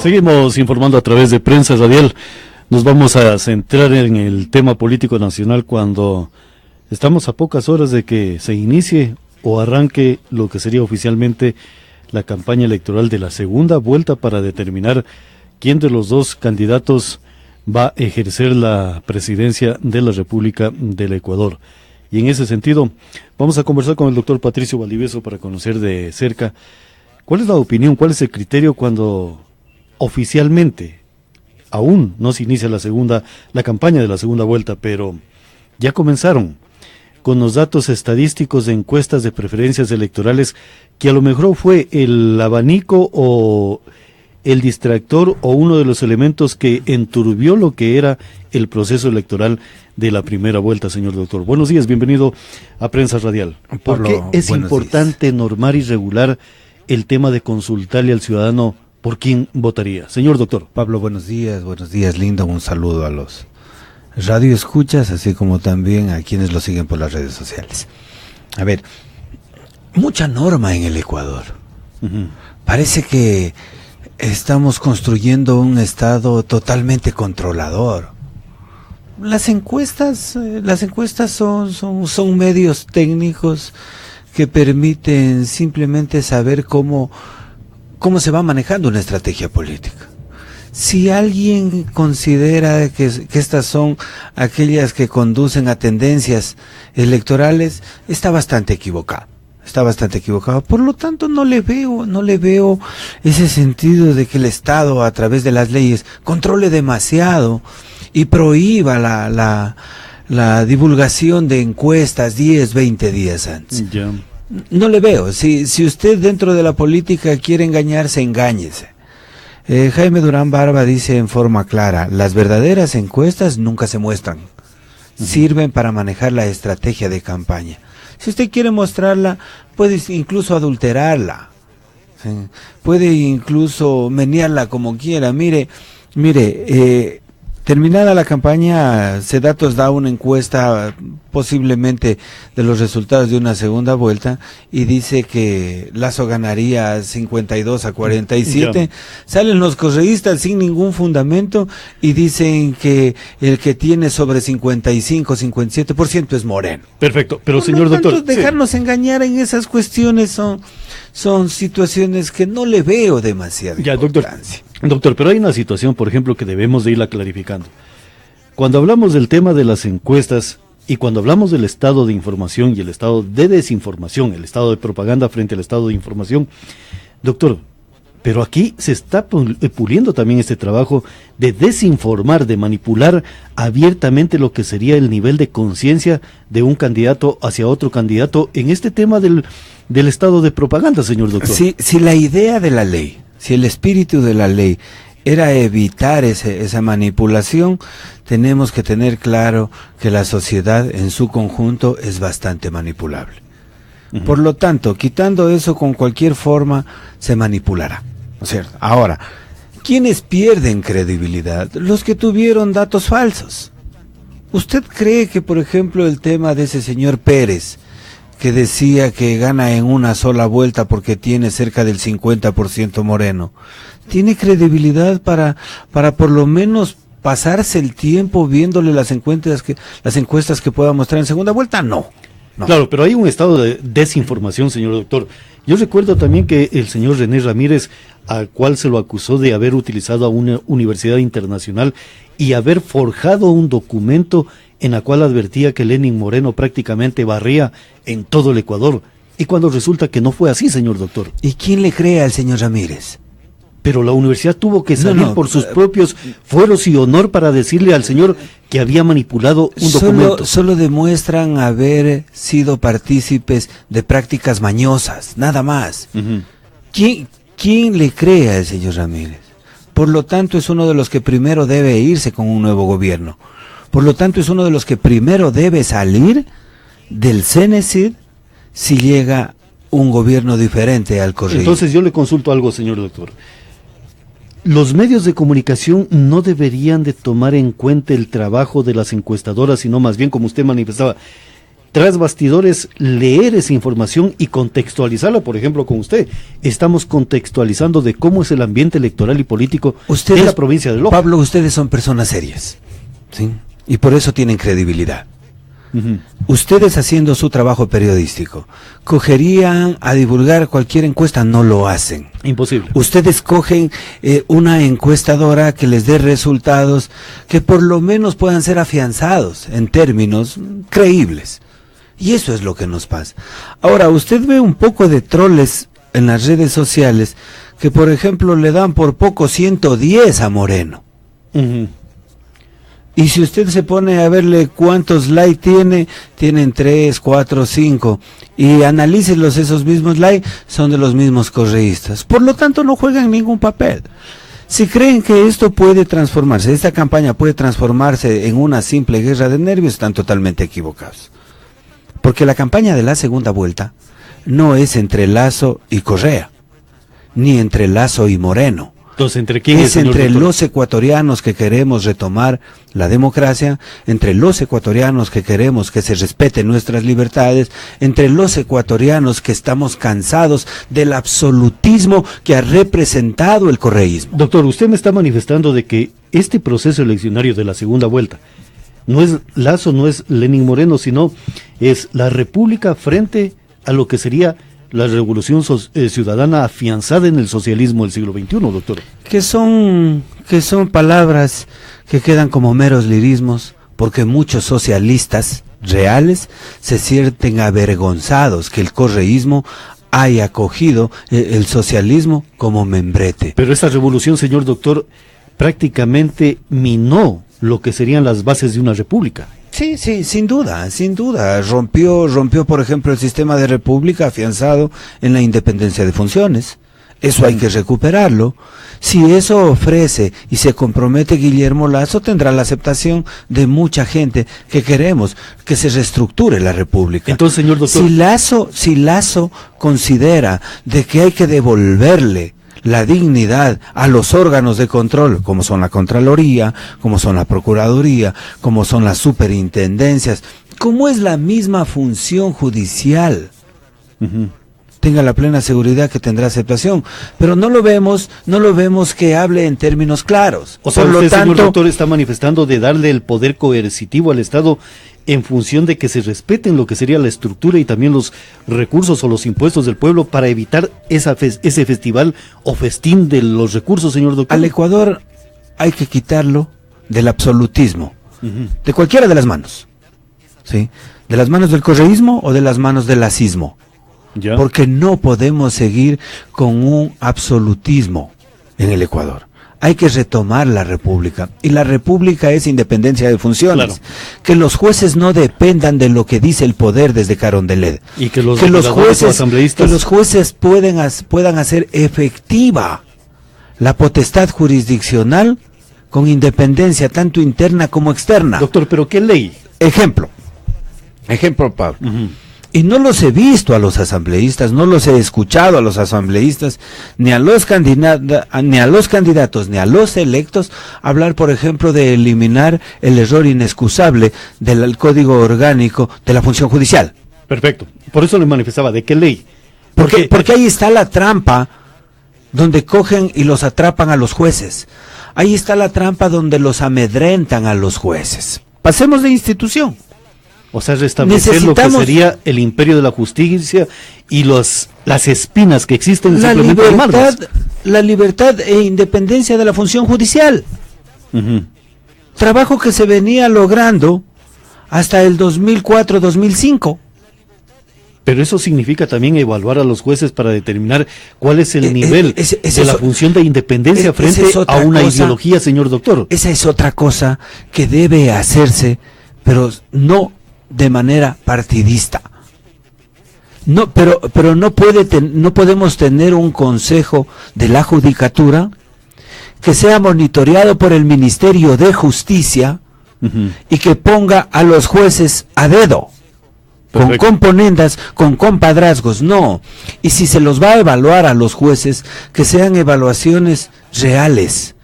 Seguimos informando a través de Prensa Radial. Nos vamos a centrar en el tema político nacional cuando estamos a pocas horas de que se inicie o arranque lo que sería oficialmente la campaña electoral de la segunda vuelta para determinar quién de los dos candidatos va a ejercer la presidencia de la República del Ecuador. Y en ese sentido, vamos a conversar con el doctor Patricio Valdivieso para conocer de cerca cuál es la opinión, cuál es el criterio cuando oficialmente aún no se inicia la campaña de la segunda vuelta, pero ya comenzaron con los datos estadísticos de encuestas de preferencias electorales, que a lo mejor fue el abanico o el distractor o uno de los elementos que enturbió lo que era el proceso electoral de la primera vuelta, señor doctor. Buenos días, bienvenido a Prensa Radial. ¿Por qué es importante normar y regular el tema de consultarle al ciudadano por quién votaría? Señor doctor. Pablo, buenos días, lindo, un saludo a los radioescuchas, así como también a quienes lo siguen por las redes sociales. A ver, mucha norma en el Ecuador. Parece que estamos construyendo un estado totalmente controlador. Las encuestas son medios técnicos que permiten simplemente saber cómo se va manejando una estrategia política. Si alguien considera que estas son aquellas que conducen a tendencias electorales, está bastante equivocado. Por lo tanto, no le veo ese sentido de que el Estado, a través de las leyes, controle demasiado y prohíba la divulgación de encuestas 10, 20 días antes. Ya. No le veo. Si usted dentro de la política quiere engañarse, engáñese. Jaime Durán Barba dice en forma clara: las verdaderas encuestas nunca se muestran. Sirven para manejar la estrategia de campaña. Si usted quiere mostrarla, puede incluso adulterarla. Puede incluso menearla como quiera. Mire, terminada la campaña, Sedatos da una encuesta posiblemente de los resultados de una segunda vuelta y dice que Lasso ganaría 52-47. Salen los correístas sin ningún fundamento y dicen que el que tiene sobre 55-57% es Moreno. Perfecto, pero señor doctor, dejarnos engañar en esas cuestiones son situaciones que no le veo demasiada importancia. Doctor, pero hay una situación, por ejemplo, que debemos de irla clarificando. Cuando hablamos del tema de las encuestas y cuando hablamos del estado de información y el estado de desinformación, el estado de propaganda frente al estado de información, doctor, pero aquí se está puliendo también este trabajo de desinformar, de manipular abiertamente lo que sería el nivel de conciencia de un candidato hacia otro candidato en este tema del estado de propaganda, señor doctor. Si la idea de la ley, si el espíritu de la ley era evitar esa manipulación, tenemos que tener claro que la sociedad en su conjunto es bastante manipulable. Por lo tanto, quitando eso con cualquier forma, se manipulará, ¿no es cierto? Ahora, ¿quiénes pierden credibilidad? Los que tuvieron datos falsos. ¿Usted cree que, por ejemplo, el tema de ese señor Pérez, que decía que gana en una sola vuelta porque tiene cerca del 50% Moreno, tiene credibilidad para por lo menos pasarse el tiempo viéndole las encuestas que pueda mostrar en segunda vuelta? No. Claro, pero hay un estado de desinformación, señor doctor. Yo recuerdo también que el señor René Ramírez, al cual se lo acusó de haber utilizado a una universidad internacional y haber forjado un documento en la cual advertía que Lenín Moreno prácticamente barría en todo el Ecuador, y cuando resulta que no fue así, señor doctor. ¿Y quién le cree al señor Ramírez? Pero la universidad tuvo que salir por sus propios fueros y honor para decirle al señor que había manipulado un documento. Solo demuestran haber sido partícipes de prácticas mañosas, nada más. ¿Quién le cree al señor Ramírez? Por lo tanto, es uno de los que primero debe irse con un nuevo gobierno. Por lo tanto, es uno de los que primero debe salir del CENESID si llega un gobierno diferente al correo. Entonces yo le consulto algo, señor doctor. Los medios de comunicación no deberían de tomar en cuenta el trabajo de las encuestadoras, sino más bien, como usted manifestaba, tras bastidores leer esa información y contextualizarla, por ejemplo, con usted. Estamos contextualizando de cómo es el ambiente electoral y político de la provincia de Loja. Pablo, ustedes son personas serias, ¿sí? Y por eso tienen credibilidad. Ustedes haciendo su trabajo periodístico, ¿cogerían a divulgar cualquier encuesta? No lo hacen. Imposible. Ustedes cogen una encuestadora que les dé resultados que por lo menos puedan ser afianzados en términos creíbles. Y eso es lo que nos pasa. Ahora, usted ve un poco de troles en las redes sociales que, por ejemplo, le dan por poco 110 a Moreno. Y si usted se pone a verle cuántos likes tienen 3, 4, 5, y analícelos, esos mismos likes son de los mismos correístas. Por lo tanto, no juegan ningún papel. Si creen que esto puede transformarse, esta campaña puede transformarse en una simple guerra de nervios, están totalmente equivocados. Porque la campaña de la segunda vuelta no es entre Lasso y Correa, ni entre Lasso y Moreno. Entonces, ¿entre quién es entre los ecuatorianos que queremos retomar la democracia, entre los ecuatorianos que queremos que se respeten nuestras libertades, entre los ecuatorianos que estamos cansados del absolutismo que ha representado el correísmo? Doctor, usted me está manifestando de que este proceso eleccionario de la segunda vuelta no es Lasso, no es Lenín Moreno, sino es la República frente a lo que sería la revolución ciudadana afianzada en el socialismo del siglo XXI, doctor. Que son palabras que quedan como meros lirismos, porque muchos socialistas reales se sienten avergonzados que el correísmo haya cogido el socialismo como membrete. Pero esta revolución, señor doctor, prácticamente minó lo que serían las bases de una república. Sí, sin duda. Rompió, por ejemplo, el sistema de república afianzado en la independencia de funciones. Eso hay que recuperarlo. Si eso ofrece y se compromete Guillermo Lasso, tendrá la aceptación de mucha gente que queremos que se reestructure la república. Entonces, señor doctor, si Lasso considera de que hay que devolverle la dignidad a los órganos de control, como son la Contraloría, como son la Procuraduría, como son las superintendencias, como es la misma función judicial. Tenga la plena seguridad que tendrá aceptación, pero no lo vemos que hable en términos claros. O sea, usted, señor doctor, está manifestando de darle el poder coercitivo al Estado en función de que se respeten lo que sería la estructura y también los recursos o los impuestos del pueblo para evitar ese festival o festín de los recursos, señor doctor. Al Ecuador hay que quitarlo del absolutismo, de cualquiera de las manos, ¿sí? De las manos del correísmo o de las manos del lacismo. ¿Ya? Porque no podemos seguir con un absolutismo en el Ecuador. Hay que retomar la república, y la república es independencia de funciones. Claro. Que los jueces no dependan de lo que dice el poder desde Carondelet. Y que los jueces puedan hacer efectiva la potestad jurisdiccional con independencia tanto interna como externa. Doctor, ¿pero qué ley? Ejemplo, Pablo. Y no los he visto a los asambleístas, no los he escuchado a los asambleístas, ni a los candidatos, ni a los electos, hablar, por ejemplo, de eliminar el error inexcusable del Código Orgánico de la Función Judicial. Perfecto. Por eso le manifestaba, ¿de qué ley? Porque ahí está la trampa donde cogen y los atrapan a los jueces. Ahí está la trampa donde los amedrentan a los jueces. Pasemos de institución. O sea, restablecer lo que sería el imperio de la justicia y las espinas que existen simplemente la libertad e independencia de la función judicial. Trabajo que se venía logrando hasta el 2004-2005. Pero eso significa también evaluar a los jueces para determinar cuál es el nivel de la función de independencia frente a una ideología, señor doctor. Esa es otra cosa que debe hacerse, pero no de manera partidista. No, pero no podemos tener un consejo de la judicatura que sea monitoreado por el Ministerio de Justicia y que ponga a los jueces a dedo. Perfecto. Con componendas, con compadrazgos, no. Y si se los va a evaluar a los jueces, que sean evaluaciones reales,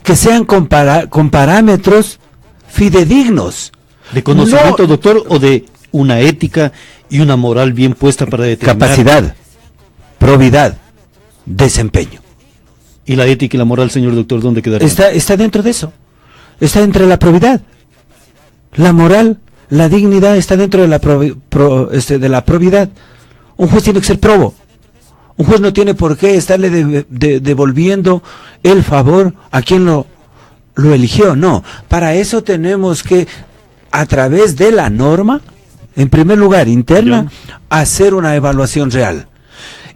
que sean con parámetros fidedignos. ¿De conocimiento, doctor, o de una ética y una moral bien puesta para determinar. Capacidad, probidad, desempeño. ¿Y la ética y la moral, señor doctor, dónde quedaría? Está dentro de eso. Está entre la probidad. La moral, la dignidad está dentro de la probidad. Un juez tiene que ser probo. Un juez no tiene por qué estarle devolviendo el favor a quien lo eligió. No, para eso tenemos que, a través de la norma, en primer lugar, interna, hacer una evaluación real.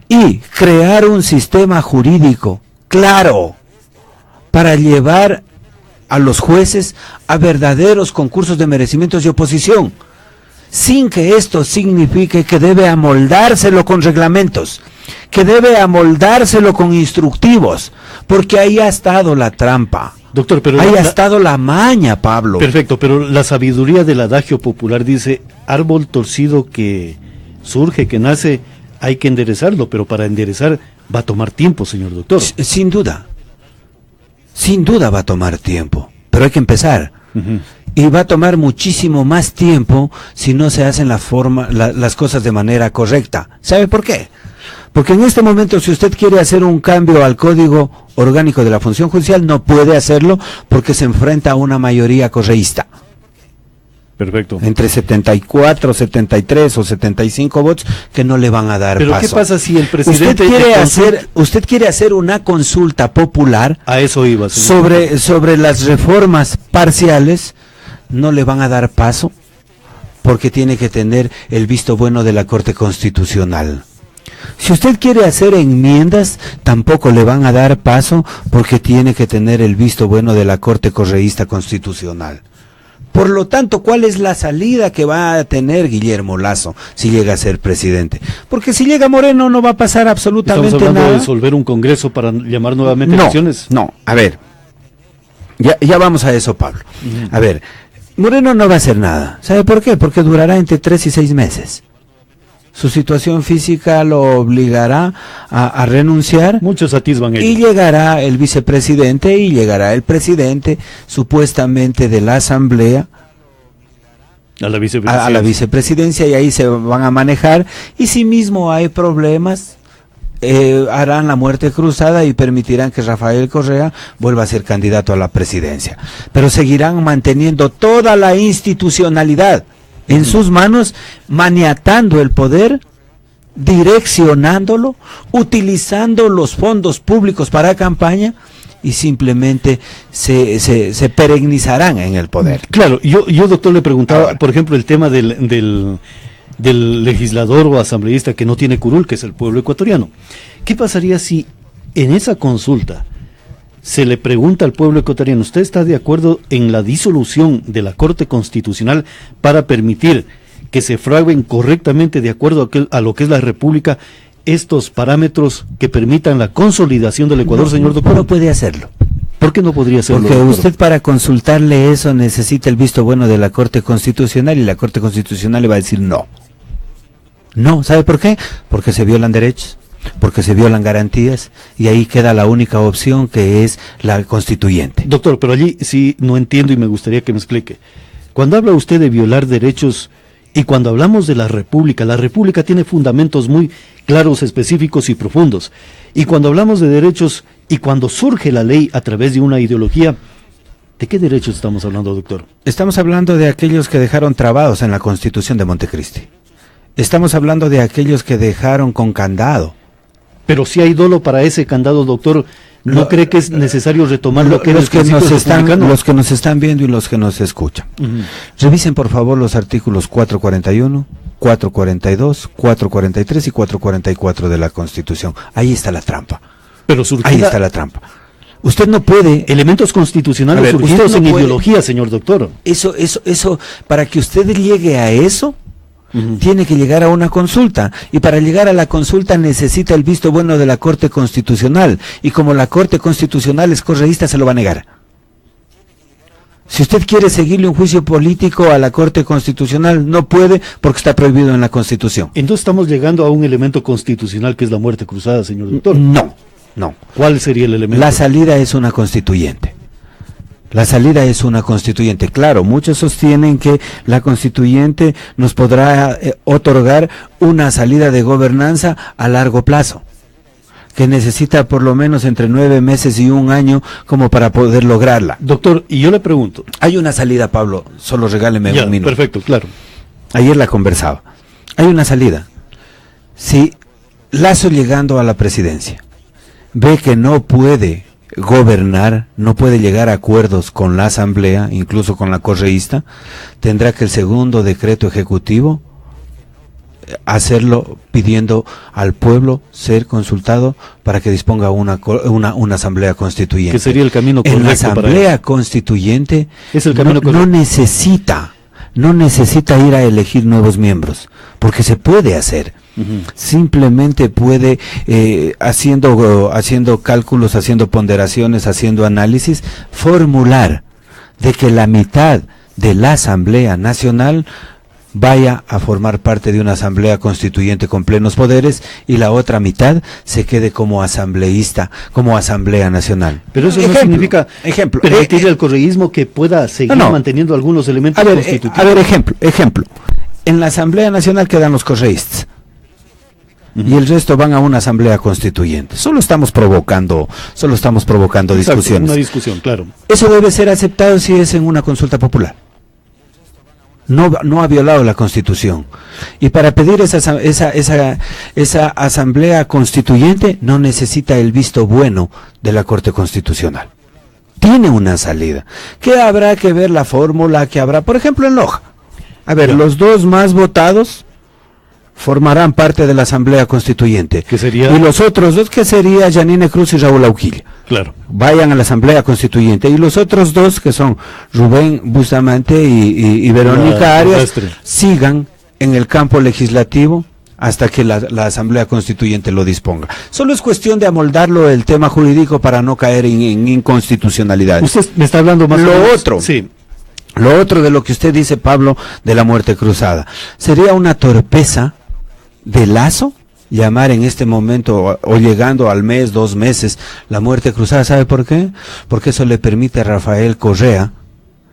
Y crear un sistema jurídico claro para llevar a los jueces a verdaderos concursos de merecimientos y oposición, sin que esto signifique que debe amoldárselo con reglamentos, que debe amoldárselo con instructivos, porque ahí ha estado la trampa. Doctor, pero ahí ha estado la maña, Pablo. Perfecto, pero la sabiduría del adagio popular dice, árbol torcido que surge, que nace, hay que enderezarlo, pero para enderezar va a tomar tiempo, señor doctor. Sin duda va a tomar tiempo, pero hay que empezar. Y va a tomar muchísimo más tiempo si no se hacen las cosas de manera correcta. ¿Sabe por qué? Porque en este momento, si usted quiere hacer un cambio al Código Orgánico de la Función Judicial, no puede hacerlo porque se enfrenta a una mayoría correísta. Perfecto. Entre 74, 73 o 75 votos que no le van a dar Pero paso. ¿qué pasa si el presidente... Usted quiere hacer una consulta popular... A eso iba, señor. Sobre las reformas parciales, no le van a dar paso porque tiene que tener el visto bueno de la Corte Constitucional. Si usted quiere hacer enmiendas, tampoco le van a dar paso porque tiene que tener el visto bueno de la Corte Correísta Constitucional. Por lo tanto, ¿cuál es la salida que va a tener Guillermo Lasso si llega a ser presidente? Porque si llega Moreno no va a pasar absolutamente nada. ¿Estamos hablando de disolver un congreso para llamar nuevamente elecciones? No, a ver, ya vamos a eso, Pablo. A ver, Moreno no va a hacer nada. ¿Sabe por qué? Porque durará entre 3 y 6 meses. Su situación física lo obligará a renunciar. Muchos atisban ello. Y llegará el vicepresidente y llegará el presidente supuestamente de la Asamblea a la vicepresidencia y ahí se van a manejar y si mismo hay problemas harán la muerte cruzada y permitirán que Rafael Correa vuelva a ser candidato a la presidencia. Pero seguirán manteniendo toda la institucionalidad en sus manos, maniatando el poder, direccionándolo, utilizando los fondos públicos para campaña y simplemente se perennizarán en el poder. Claro, yo doctor le preguntaba, ahora, por ejemplo, el tema del legislador o asambleísta que no tiene curul, que es el pueblo ecuatoriano. ¿Qué pasaría si en esa consulta se le pregunta al pueblo ecuatoriano, ¿usted está de acuerdo en la disolución de la Corte Constitucional para permitir que se fraguen correctamente de acuerdo a lo que es la República estos parámetros que permitan la consolidación del Ecuador, señor doctor? No puede hacerlo. ¿Por qué no podría hacerlo? Porque usted para consultarle eso necesita el visto bueno de la Corte Constitucional y la Corte Constitucional le va a decir no. No, ¿sabe por qué? Porque se violan derechos, porque se violan garantías y ahí queda la única opción que es la constituyente. Doctor, pero allí sí no entiendo y me gustaría que me explique. Cuando habla usted de violar derechos y cuando hablamos de la República tiene fundamentos muy claros, específicos y profundos. Y cuando hablamos de derechos y cuando surge la ley a través de una ideología, ¿de qué derechos estamos hablando, doctor? Estamos hablando de aquellos que dejaron trabados en la Constitución de Montecristi. Estamos hablando de aquellos que dejaron con candado. Pero si hay dolo para ese candado, doctor, ¿no cree que es necesario retomar lo que los que nos están viendo y los que nos escuchan? Revisen por favor los artículos 441, 442, 443 y 444 de la Constitución. Ahí está la trampa. Pero ahí está la trampa. Usted no puede... Elementos constitucionales surgidos en ideología, señor doctor. Eso, para que usted llegue a eso, tiene que llegar a una consulta, y para llegar a la consulta necesita el visto bueno de la Corte Constitucional, y como la Corte Constitucional es correísta, se lo va a negar. Si usted quiere seguirle un juicio político a la Corte Constitucional, no puede porque está prohibido en la Constitución. Entonces estamos llegando a un elemento constitucional que es la muerte cruzada, señor doctor. No. ¿Cuál sería el elemento? La salida es una constituyente. La salida es una constituyente. Claro, muchos sostienen que la constituyente nos podrá otorgar una salida de gobernanza a largo plazo, que necesita por lo menos entre 9 meses y 1 año como para poder lograrla. Doctor, y yo le pregunto. Hay una salida, Pablo, solo regáleme un minuto. Perfecto, claro. Ayer la conversaba. Hay una salida. Si Lasso, llegando a la presidencia, ve que no puede gobernar, no puede llegar a acuerdos con la asamblea, incluso con la correísta, tendrá que el segundo decreto ejecutivo hacerlo pidiendo al pueblo ser consultado para que disponga una asamblea constituyente. Que sería el camino correcto. En la asamblea constituyente es el camino no necesita ir a elegir nuevos miembros, porque se puede hacer. Simplemente puede, haciendo cálculos, haciendo ponderaciones, haciendo análisis, formular de que la mitad de la Asamblea Nacional vaya a formar parte de una asamblea constituyente con plenos poderes y la otra mitad se quede como asambleísta, como asamblea nacional. Pero eso no significa permitirle al correísmo que pueda seguir manteniendo algunos elementos constitutivos. A ver, ejemplo. En la Asamblea Nacional quedan los correístas. Y el resto van a una asamblea constituyente. Solo estamos provocando discusiones. Una discusión, claro. Eso debe ser aceptado si es en una consulta popular. No ha violado la Constitución. Y para pedir esa asamblea constituyente no necesita el visto bueno de la Corte Constitucional. Tiene una salida. Que habrá que ver la fórmula que habrá, por ejemplo, en Loja. A ver, los dos más votados formarán parte de la Asamblea Constituyente. ¿Qué sería? Y los otros dos, que sería Janine Cruz y Raúl Auquilla. Claro. Vayan a la Asamblea Constituyente. Y los otros dos, que son Rubén Bustamante y Verónica Arias, sigan en el campo legislativo hasta que la Asamblea Constituyente lo disponga. Solo es cuestión de amoldarlo el tema jurídico para no caer en inconstitucionalidad. Usted me está hablando más Lo otro de lo que usted dice, Pablo, de la muerte cruzada, sería una torpeza de Lasso llamar en este momento o llegando al mes, 2 meses, la muerte cruzada. ¿Sabe por qué? Porque eso le permite a Rafael Correa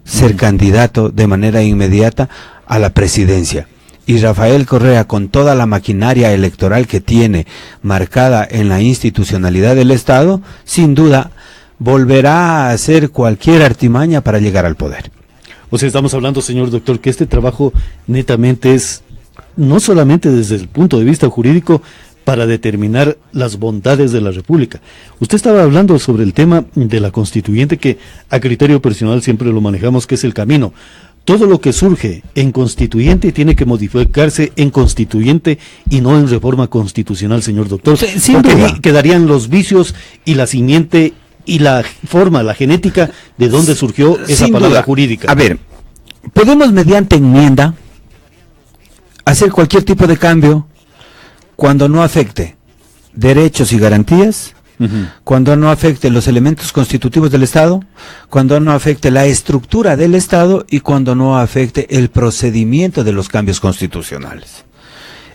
ser candidato de manera inmediata a la presidencia. Y Rafael Correa, con toda la maquinaria electoral que tiene marcada en la institucionalidad del Estado, sin duda volverá a hacer cualquier artimaña para llegar al poder. O sea, estamos hablando, señor doctor, que este trabajo netamente es no solamente desde el punto de vista jurídico para determinar las bondades de la República. Usted estaba hablando sobre el tema de la constituyente, que a criterio personal siempre lo manejamos, que es el camino. Todo lo que surge en constituyente tiene que modificarse en constituyente y no en reforma constitucional, señor doctor. Sin duda. Quedarían los vicios y la simiente y la forma, la genética de dónde surgió esa palabra jurídica. A ver, podemos mediante enmienda hacer cualquier tipo de cambio cuando no afecte derechos y garantías, cuando no afecte los elementos constitutivos del Estado, cuando no afecte la estructura del Estado y cuando no afecte el procedimiento de los cambios constitucionales.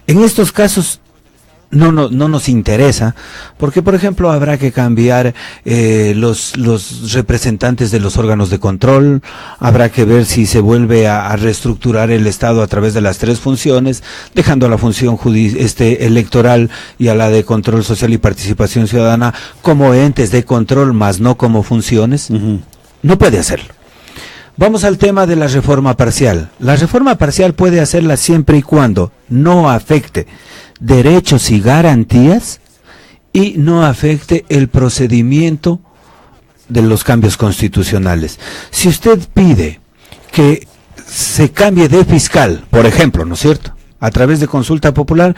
En estos casos no nos interesa, porque por ejemplo habrá que cambiar los representantes de los órganos de control, habrá que ver si se vuelve a reestructurar el Estado a través de las 3 funciones, dejando a la función electoral y a la de control social y participación ciudadana como entes de control, más no como funciones. No puede hacerlo. Vamos al tema de la reforma parcial. La reforma parcial puede hacerla siempre y cuando no afecte derechos y garantías y no afecte el procedimiento de los cambios constitucionales. Si usted pide que se cambie de fiscal, por ejemplo, ¿no es cierto?, a través de consulta popular,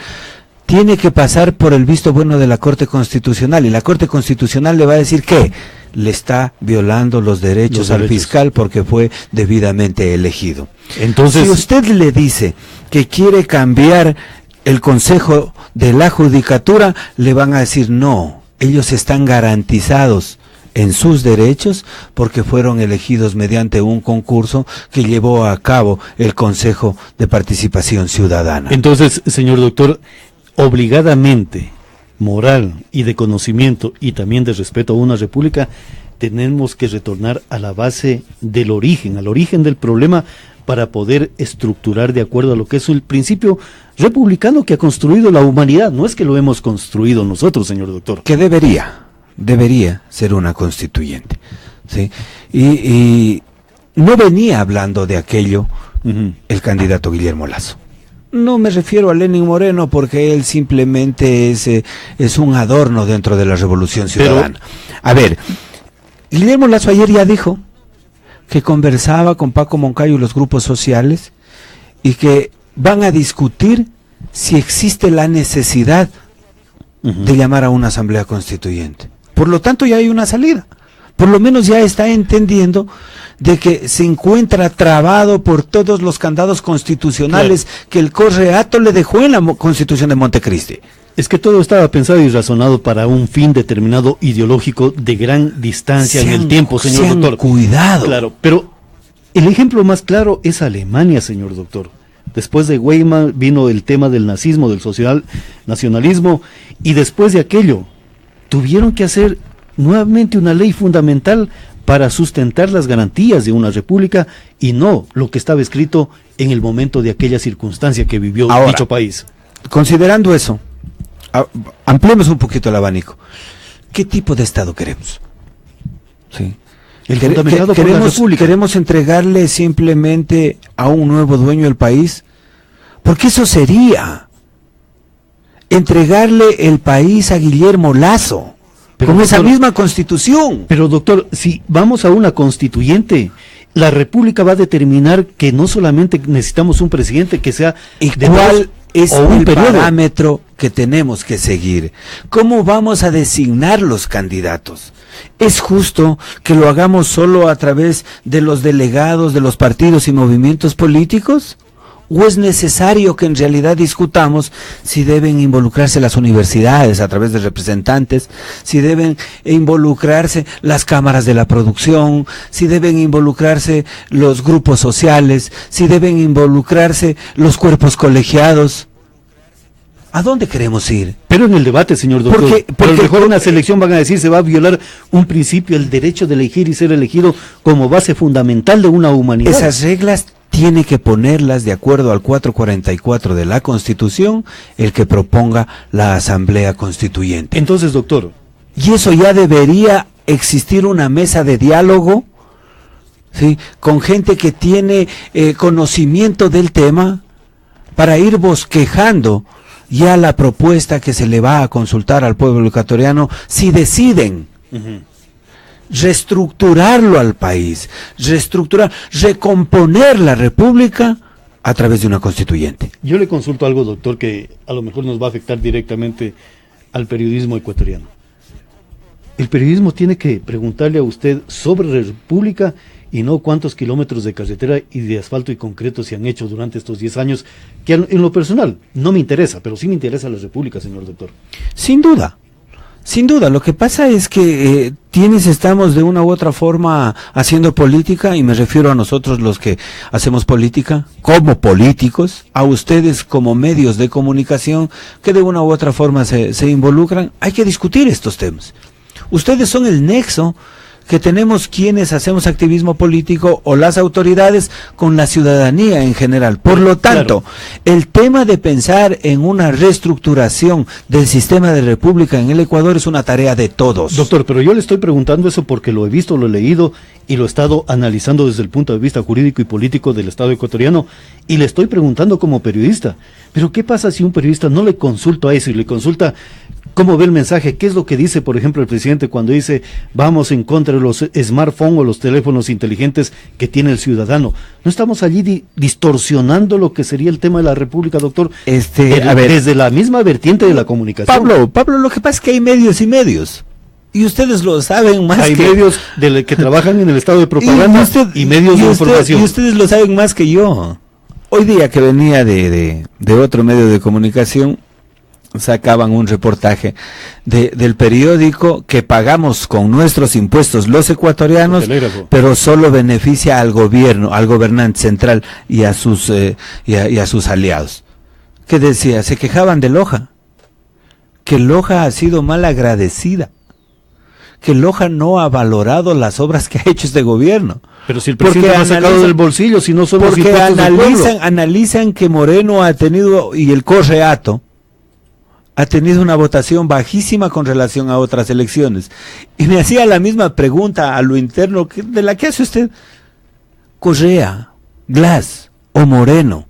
tiene que pasar por el visto bueno de la Corte Constitucional, y la Corte Constitucional le va a decir que le está violando los derechos al fiscal porque fue debidamente elegido. Entonces, si usted le dice que quiere cambiar el Consejo de la Judicatura, le van a decir no, ellos están garantizados en sus derechos porque fueron elegidos mediante un concurso que llevó a cabo el Consejo de Participación Ciudadana. Entonces, señor doctor, obligadamente, moral y de conocimiento y también de respeto a una república, tenemos que retornar a la base del origen, al origen del problema, para poder estructurar de acuerdo a lo que es el principio republicano que ha construido la humanidad. No es que lo hemos construido nosotros, señor doctor. Que debería ser una constituyente, ¿sí? Y no venía hablando de aquello el candidato Guillermo Lasso. No me refiero a Lenín Moreno porque él simplemente es un adorno dentro de la Revolución Ciudadana. A ver, Guillermo Lasso ayer ya dijo que conversaba con Paco Moncayo y los grupos sociales y que van a discutir si existe la necesidad de llamar a una asamblea constituyente. Por lo tanto, ya hay una salida. Por lo menos ya está entendiendo de que se encuentra trabado por todos los candados constitucionales que el Correato le dejó en la Constitución de Montecristi. Es que todo estaba pensado y razonado para un fin determinado ideológico de gran distancia en el tiempo, señor doctor. Cuidado. Claro, pero el ejemplo más claro es Alemania, señor doctor. Después de Weimar vino el tema del nazismo, del social nacionalismo, y después de aquello tuvieron que hacer nuevamente una ley fundamental para sustentar las garantías de una república y no lo que estaba escrito en el momento de aquella circunstancia que vivió dicho país. Considerando eso, ampliemos un poquito el abanico. ¿Qué tipo de Estado queremos? Sí. El fundamentado por la República. ¿Queremos entregarle simplemente a un nuevo dueño el país? Porque eso sería entregarle el país a Guillermo Lasso, pero con esa misma constitución. Pero doctor, si vamos a una constituyente, la República va a determinar que no solamente necesitamos un presidente que sea de ¿cuál es el parámetro que tenemos que seguir? ¿Cómo vamos a designar los candidatos? ¿Es justo que lo hagamos solo a través de los delegados de los partidos y movimientos políticos? ¿O es necesario que en realidad discutamos si deben involucrarse las universidades a través de representantes, si deben involucrarse las cámaras de la producción, si deben involucrarse los grupos sociales, si deben involucrarse los cuerpos colegiados? ¿A dónde queremos ir? Pero en el debate, señor doctor, porque a lo mejor una selección van a decir se va a violar un principio, el derecho de elegir y ser elegido como base fundamental de una humanidad. Esas reglas tiene que ponerlas de acuerdo al 444 de la Constitución, el que proponga la Asamblea Constituyente. Entonces, doctor. Y eso ya debería existir una mesa de diálogo, ¿sí?, con gente que tiene conocimiento del tema, para ir bosquejando ya la propuesta que se le va a consultar al pueblo ecuatoriano si deciden reestructurarlo al país, recomponer la república a través de una constituyente. Yo le consulto algo, doctor, que a lo mejor nos va a afectar directamente al periodismo ecuatoriano. El periodismo tiene que preguntarle a usted sobre la república y no cuántos kilómetros de carretera y de asfalto y concreto se han hecho durante estos 10 años, que en lo personal no me interesa, pero sí me interesa la república, señor doctor. Sin duda. Sin duda, lo que pasa es que estamos de una u otra forma haciendo política, y me refiero a nosotros los que hacemos política, como políticos, a ustedes como medios de comunicación, que de una u otra forma se involucran. Hay que discutir estos temas. Ustedes son el nexo que tenemos quienes hacemos activismo político o las autoridades con la ciudadanía en general. Por lo tanto, el tema de pensar en una reestructuración del sistema de república en el Ecuador es una tarea de todos. Doctor, pero yo le estoy preguntando eso porque lo he visto, lo he leído y lo he estado analizando desde el punto de vista jurídico y político del Estado ecuatoriano, y le estoy preguntando como periodista. Pero ¿qué pasa si un periodista no le consulta a eso y le consulta cómo ve el mensaje? ¿Qué es lo que dice, por ejemplo, el presidente cuando dice vamos en contra de los smartphones o los teléfonos inteligentes que tiene el ciudadano? ¿No estamos allí distorsionando lo que sería el tema de la república, doctor? Desde la misma vertiente de la comunicación. Pablo, lo que pasa es que hay medios y medios. Y ustedes lo saben más hay medios que trabajan en el estado de propaganda y medios de información. Y ustedes lo saben más que yo. Hoy día que venía de otro medio de comunicación, sacaban un reportaje del periódico que pagamos con nuestros impuestos los ecuatorianos, pero solo beneficia al gobierno, al gobernante central y a sus aliados. ¿Qué decía? Se quejaban de Loja, que Loja ha sido mal agradecida, que Loja no ha valorado las obras que ha hecho este gobierno. Pero si el presidente lo ha sacado del bolsillo, si no son los porque impuestos del pueblo. analizan que Moreno ha tenido, y el Correato, ha tenido una votación bajísima con relación a otras elecciones. Y me hacía la misma pregunta a lo interno de la que hace usted. Correa, Glass o Moreno,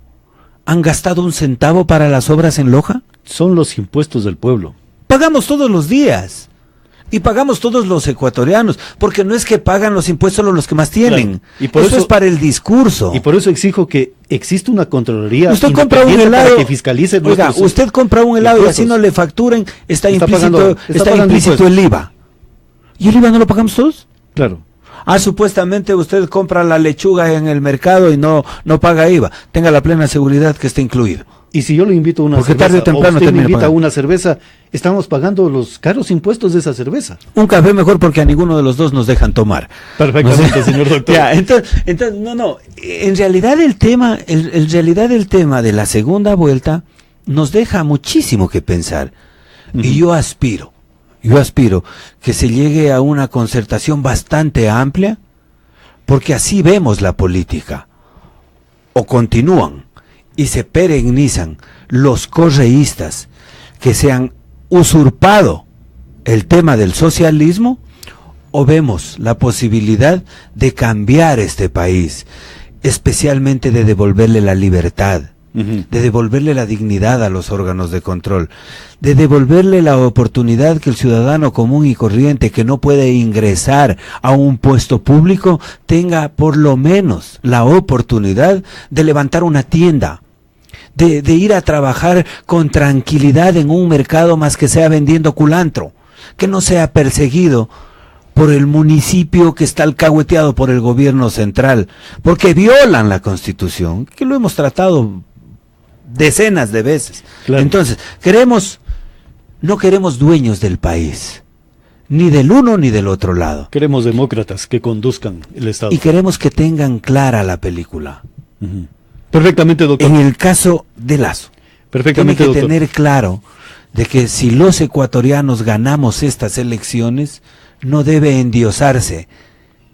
¿han gastado un centavo para las obras en Loja? Son los impuestos del pueblo. Pagamos todos los días. Y pagamos todos los ecuatorianos, porque no es que pagan los impuestos los que más tienen. Claro. Y por eso es para el discurso. Y por eso exijo que exista una contraloría usted compra un helado, para que fiscalice. Oiga, usted compra un helado y así no le facturen, está implícito el IVA. ¿Y el IVA no lo pagamos todos? Claro. Supuestamente usted compra la lechuga en el mercado y no paga IVA. Tenga la plena seguridad que está incluido. Y si yo le invito a una porque cerveza, tarde o temprano usted me invita a una cerveza, estamos pagando los caros impuestos de esa cerveza. Un café mejor porque a ninguno de los dos nos dejan tomar. Perfectamente, señor doctor. Ya, entonces, no. En realidad el tema de la segunda vuelta nos deja muchísimo que pensar. Y yo aspiro que se llegue a una concertación bastante amplia, porque así vemos la política. O continúan y se perennizan los correístas que se han usurpado el tema del socialismo, o vemos la posibilidad de cambiar este país, especialmente de devolverle la libertad, de devolverle la dignidad a los órganos de control, de devolverle la oportunidad que el ciudadano común y corriente que no puede ingresar a un puesto público tenga por lo menos la oportunidad de levantar una tienda, de ir a trabajar con tranquilidad en un mercado más que sea vendiendo culantro, que no sea perseguido por el municipio que está alcahueteado por el gobierno central, porque violan la Constitución, que lo hemos tratado decenas de veces. Claro. Entonces, no queremos dueños del país, ni del uno ni del otro lado. Queremos demócratas que conduzcan el Estado. Y queremos que tengan clara la película. Perfectamente, doctor. En el caso de Lasso, perfectamente, tiene que doctor. tener claro de que si los ecuatorianos ganamos estas elecciones, no debe endiosarse.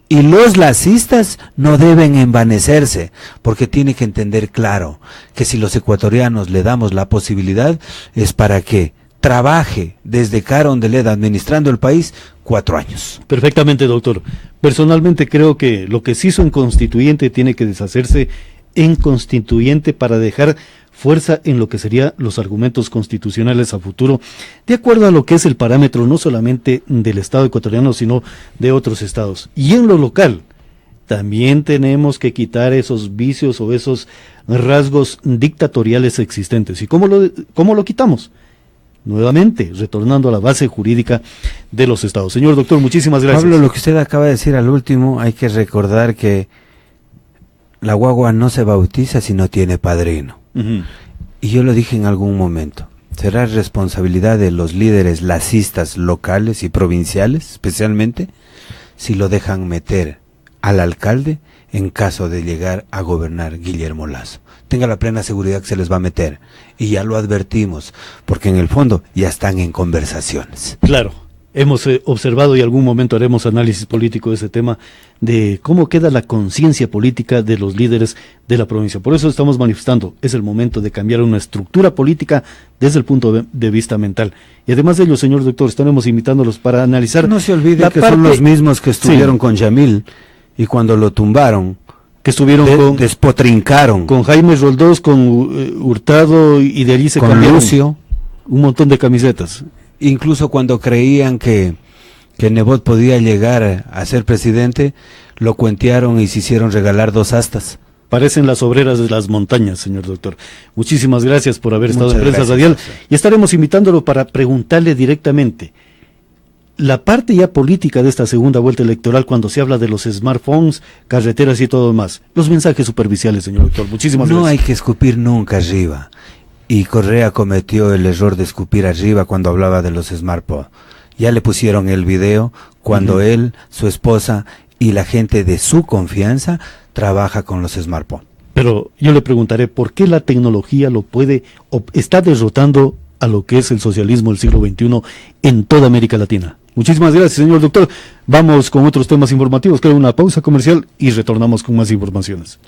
Y los lacistas no deben envanecerse, porque tiene que entender claro que si los ecuatorianos le damos la posibilidad, es para que trabaje desde Carondelet administrando el país 4 años. Perfectamente, doctor. Personalmente creo que lo que se hizo en constituyente tiene que deshacerse en constituyente para dejar fuerza en lo que serían los argumentos constitucionales a futuro, de acuerdo a lo que es el parámetro no solamente del Estado ecuatoriano, sino de otros estados. Y en lo local, también tenemos que quitar esos vicios o esos rasgos dictatoriales existentes. ¿Y cómo lo quitamos? Nuevamente, retornando a la base jurídica de los estados. Señor doctor, muchísimas gracias. Pablo, lo que usted acaba de decir al último, hay que recordar que la guagua no se bautiza si no tiene padrino. Y yo lo dije en algún momento, será responsabilidad de los líderes lacistas locales y provinciales, especialmente, si lo dejan meter al alcalde en caso de llegar a gobernar Guillermo Lasso. Tenga la plena seguridad que se les va a meter, y ya lo advertimos, porque en el fondo ya están en conversaciones. Claro. Hemos observado y algún momento haremos análisis político de ese tema, de cómo queda la conciencia política de los líderes de la provincia. Por eso estamos manifestando, es el momento de cambiar una estructura política desde el punto de vista mental. Y además de ello, señor doctor, estaremos invitándolos para analizar. No se olvide que son los mismos que estuvieron con Yamil, y cuando lo tumbaron, que estuvieron despotrincaron. Con Jaime Roldós, con Hurtado y de allí se cambiaron Lucio. Un montón de camisetas. Incluso cuando creían que Nebot podía llegar a ser presidente, lo cuentearon y se hicieron regalar 2 astas. Parecen las obreras de las montañas, señor doctor. Muchísimas gracias por haber estado en Prensa Radial. Y estaremos invitándolo para preguntarle directamente la parte ya política de esta segunda vuelta electoral, cuando se habla de los smartphones, carreteras y todo más. Los mensajes superficiales, señor doctor. Muchísimas gracias. No hay que escupir nunca arriba. Y Correa cometió el error de escupir arriba cuando hablaba de los smartphones. Ya le pusieron el video cuando él, su esposa y la gente de su confianza trabaja con los smartphones. Pero yo le preguntaré, ¿por qué la tecnología está derrotando a lo que es el socialismo del siglo XXI en toda América Latina. Muchísimas gracias, señor doctor. Vamos con otros temas informativos. Queda una pausa comercial y retornamos con más informaciones.